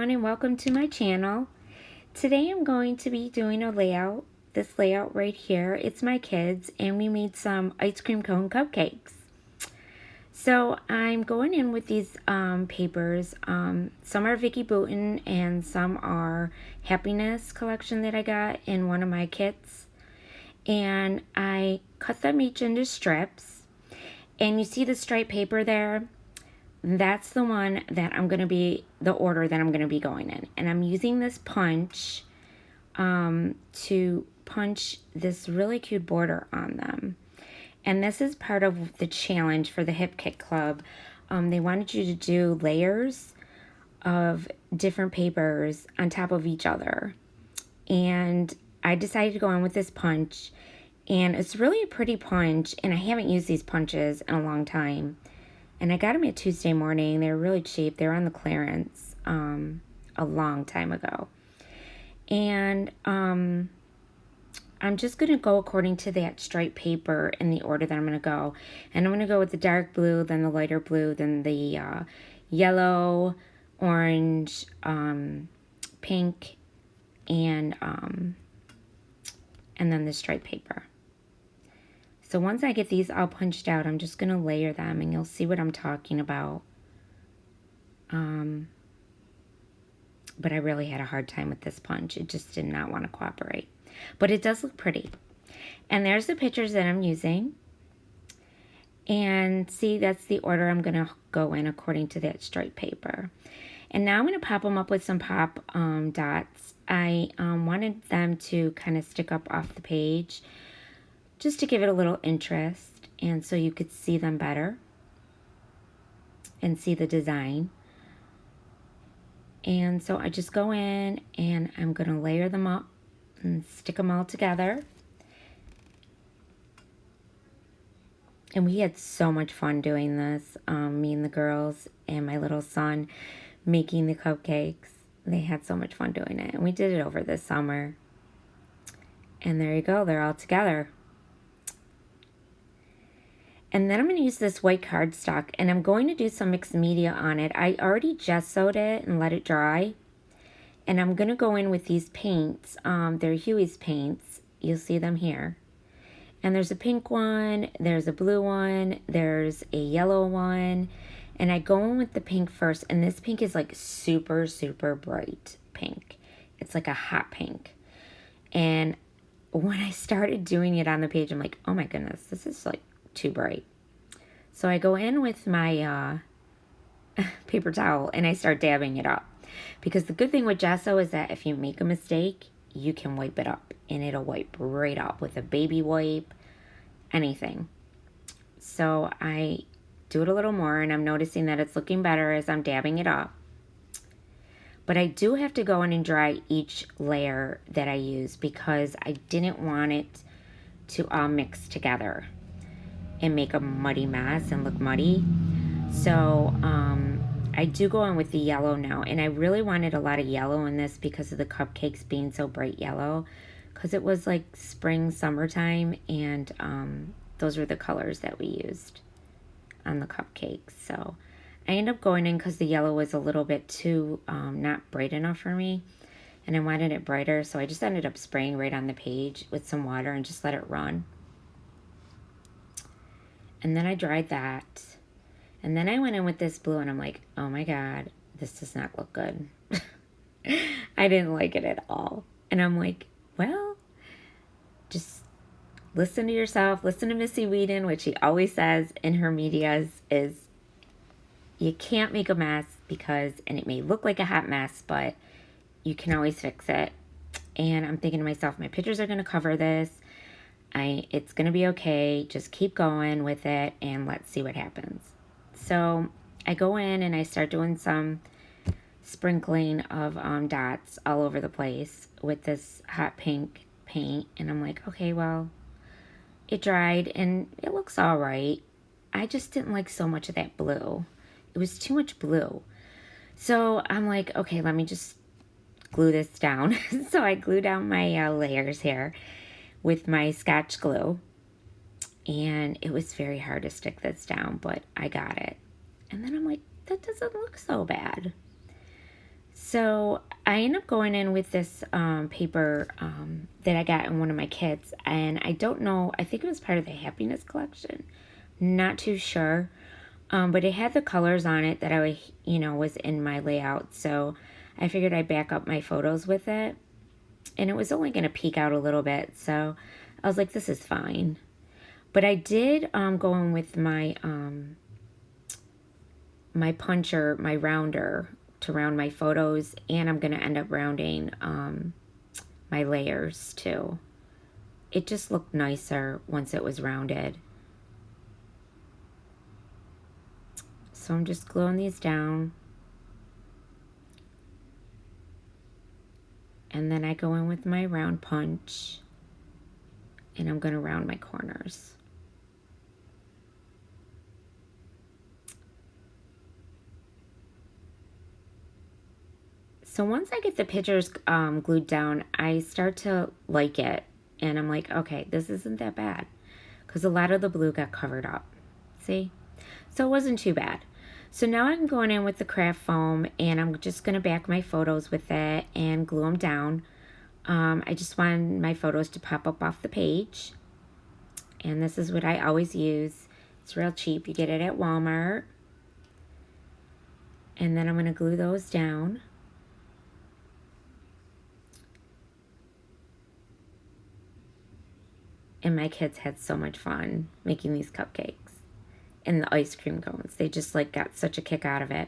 everyone, and welcome to my channel. Today I'm going to be doing a layout. This layout right here, it's my kids, and we made some ice cream cone cupcakes. So I'm going in with these papers. Some are Vicky Bouton and some are Happiness collection that I got in one of my kits. And I cut them each into strips. And you see the striped paper there? That's the one that the order that I'm going to be going in. And I'm using this punch to punch this really cute border on them. And this is part of the challenge for the Hip Kit Club. They wanted you to do layers of different papers on top of each other. And I decided to go in with this punch. And it's really a pretty punch. And I haven't used these punches in a long time. And I got them at Tuesday morning. They're really cheap. They're on the clearance a long time ago. And I'm just going to go according to that striped paper in the order that I'm going to go. And I'm going to go with the dark blue, then the lighter blue, then the yellow, orange, pink, and then the striped paper. So once I get these all punched out, I'm just going to layer them, and you'll see what I'm talking about. But I really had a hard time with this punch. It just did not want to cooperate. But it does look pretty. And there's the pictures that I'm using. And see, that's the order I'm going to go in according to that striped paper. And now I'm going to pop them up with some pop dots. I wanted them to kind of stick up off the page, just to give it a little interest, and so you could see them better and see the design. And so I just go in and I'm going to layer them up and stick them all together. And we had so much fun doing this, me and the girls and my little son making the cupcakes. They had so much fun doing it, and we did it over this summer. And there you go, they're all together. And then I'm going to use this white cardstock, and I'm going to do some mixed media on it. I already gessoed it and let it dry. And I'm going to go in with these paints. They're Huey's paints. You'll see them here. And there's a pink one, there's a blue one, there's a yellow one. And I go in with the pink first, and this pink is like super, super bright pink. It's like a hot pink. And when I started doing it on the page, I'm like, oh my goodness, this is like too bright. So I go in with my paper towel and I start dabbing it up, because the good thing with gesso is that if you make a mistake, you can wipe it up, and it'll wipe right up with a baby wipe, anything. So I do it a little more, and I'm noticing that it's looking better as I'm dabbing it up. But I do have to go in and dry each layer that I use, because I didn't want it to all mix together and make a muddy mess and look muddy. So I do go in with the yellow now, and I really wanted a lot of yellow in this because of the cupcakes being so bright yellow, because it was like spring, summertime, and those were the colors that we used on the cupcakes. So I ended up going in because the yellow was a little bit too not bright enough for me, and I wanted it brighter, so I just ended up spraying right on the page with some water and just let it run. And then I dried that. And then I went in with this blue, and I'm like, oh my God, this does not look good. I didn't like it at all. And I'm like, well, just listen to yourself. Listen to Missy Whedon, which she always says in her medias is, you can't make a mess and it may look like a hot mess, but you can always fix it. And I'm thinking to myself, my pictures are going to cover this. It's going to be okay. Just keep going with it, and let's see what happens. So I go in and I start doing some sprinkling of dots all over the place with this hot pink paint. And I'm like, okay, well, it dried and it looks all right. I just didn't like so much of that blue. It was too much blue. So I'm like, okay, let me just glue this down. So I glue down my layers here with my Scotch glue, and it was very hard to stick this down, but I got it. And then I'm like, that doesn't look so bad. So So I end up going in with this paper that I got in one of my kits, and I don't know, I think it was part of the happiness collection, not too sure, but it had the colors on it that was in my layout, so I figured I'd back up my photos with it, and it was only going to peek out a little bit, so I was like, this is fine. But I did go in with my my puncher, my rounder, to round my photos, and I'm going to end up rounding my layers too. It just looked nicer once it was rounded. So I'm just gluing these down. And then I go in with my round punch, and I'm going to round my corners. So once I get the pictures glued down, I start to like it. And I'm like, okay, this isn't that bad. Because a lot of the blue got covered up. See? So it wasn't too bad. So now I'm going in with the craft foam, and I'm just going to back my photos with it and glue them down. I just want my photos to pop up off the page. And this is what I always use. It's real cheap. You get it at Walmart. And then I'm going to glue those down. And my kids had so much fun making these cupcakes and the ice cream cones. They just like got such a kick out of it.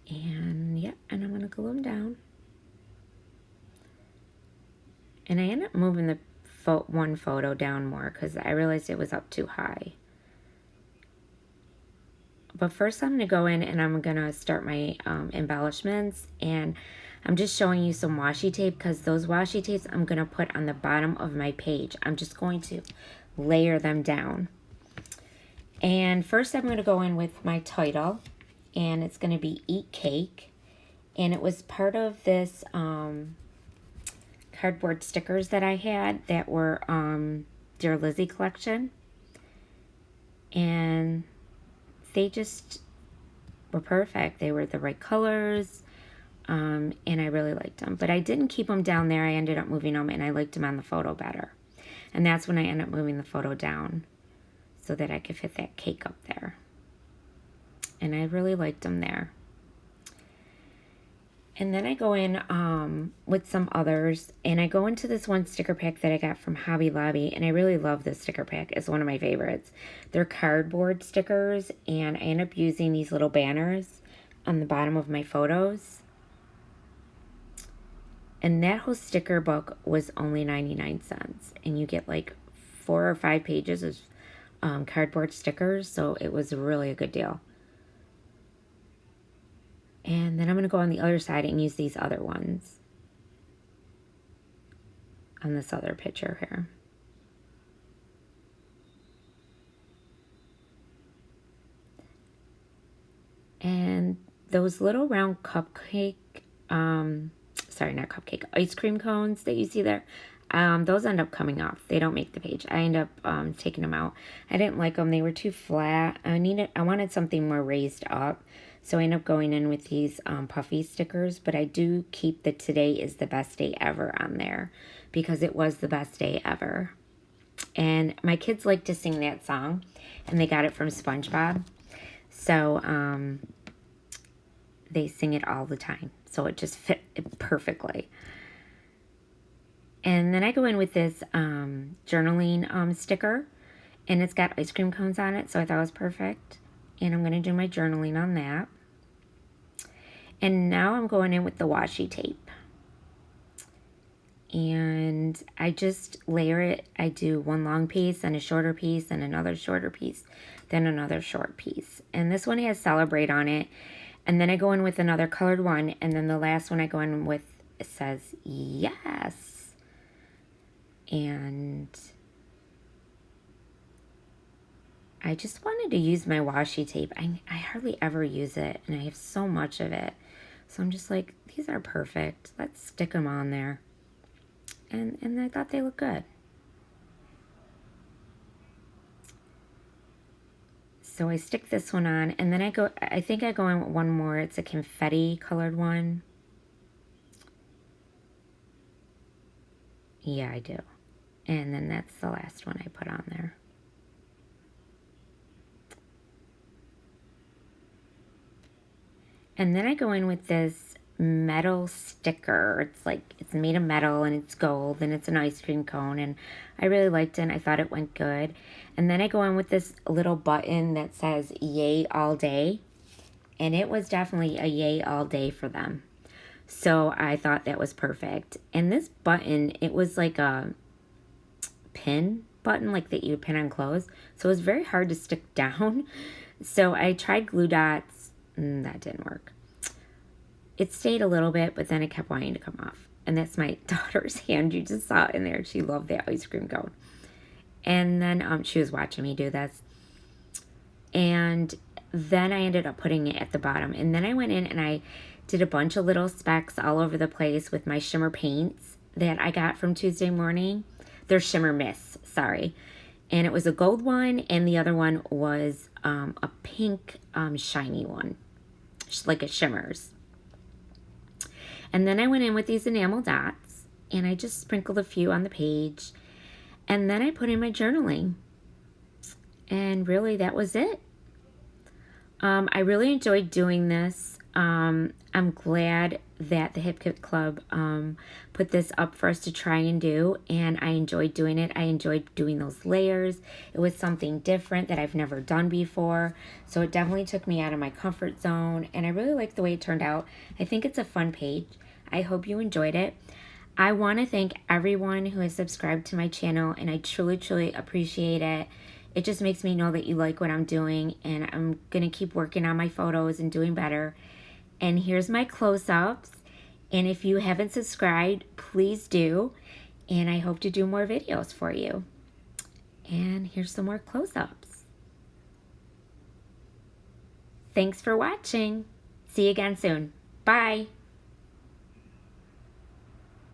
And yeah, and I'm gonna glue them down. And I ended up moving the one photo down more because I realized it was up too high. But first I'm going to go in and I'm going to start my embellishments, and I'm just showing you some washi tape because those washi tapes I'm going to put on the bottom of my page. I'm just going to layer them down. And first I'm going to go in with my title, and it's going to be Eat Cake, and it was part of this cardboard stickers that I had that were Dear Lizzie collection, and they just were perfect. They were the right colors, and I really liked them. But I didn't keep them down there. I ended up moving them, and I liked them on the photo better. And that's when I ended up moving the photo down so that I could fit that cake up there. And I really liked them there. And then I go in with some others, and I go into this one sticker pack that I got from Hobby Lobby, and I really love this sticker pack. It's one of my favorites. They're cardboard stickers, and I end up using these little banners on the bottom of my photos. And that whole sticker book was only 99 cents, and you get like 4 or 5 pages of cardboard stickers, so it was really a good deal. And then I'm going to go on the other side and use these other ones on this other picture here. And those little round cupcake, sorry, not cupcake, ice cream cones that you see there, those end up coming off. They don't make the page. I end up taking them out. I didn't like them. They were too flat. I wanted something more raised up. So I end up going in with these puffy stickers, but I do keep the Today is the Best Day Ever on there because it was the best day ever. And my kids like to sing that song, and they got it from SpongeBob. So they sing it all the time. So it just fit perfectly. And then I go in with this journaling sticker, and it's got ice cream cones on it, so I thought it was perfect. And I'm going to do my journaling on that. And now I'm going in with the washi tape. And I just layer it. I do one long piece and a shorter piece and another shorter piece, then another short piece. And this one has Celebrate on it. And then I go in with another colored one. And then the last one I go in with, it says yes. And I just wanted to use my washi tape. I hardly ever use it, and I have so much of it. So I'm just like, these are perfect. Let's stick them on there. And I thought they look good. So I stick this one on, and then I think I go in with one more. It's a confetti colored one. Yeah, I do. And then that's the last one I put on there. And then I go in with this metal sticker. It's like, it's made of metal and it's gold and it's an ice cream cone, and I really liked it and I thought it went good. And then I go in with this little button that says yay all day, and it was definitely a yay all day for them. So I thought that was perfect. And this button, it was like a pin button, like that you would pin on clothes. So it was very hard to stick down. So I tried glue dots, and that didn't work. It stayed a little bit, but then it kept wanting to come off. And that's my daughter's hand. You just saw it in there. She loved that ice cream cone. And then she was watching me do this. And then I ended up putting it at the bottom. And then I went in and I did a bunch of little specks all over the place with my shimmer paints that I got from Tuesday Morning. They're shimmer mists, sorry. And it was a gold one, and the other one was a pink shiny one, like a shimmers. And then I went in with these enamel dots, and I just sprinkled a few on the page. And then I put in my journaling. And really, that was it. I really enjoyed doing this. I'm glad that the Hip Kit Club put this up for us to try and do, and I enjoyed doing it. I enjoyed doing those layers. It was something different that I've never done before, so it definitely took me out of my comfort zone, and I really liked the way it turned out. I think it's a fun page. I hope you enjoyed it. I want to thank everyone who has subscribed to my channel, and I truly, truly appreciate it. It just makes me know that you like what I'm doing, and I'm going to keep working on my photos and doing better. And here's my close-ups. And if you haven't subscribed, please do. And I hope to do more videos for you. And here's some more close-ups. Thanks for watching. See you again soon. Bye.